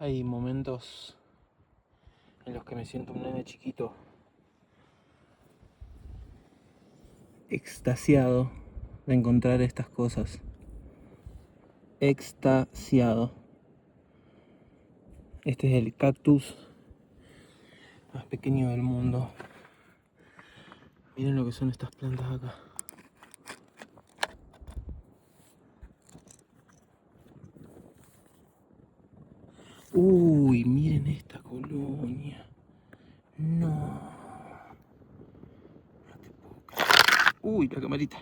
Hay momentos en los que me siento un nene chiquito, extasiado de encontrar estas cosas. Extasiado. Este es el cactus más pequeño del mundo. Miren lo que son estas plantas acá. Uy, miren esta colonia. No. No te puedo creer. Uy, la camarita.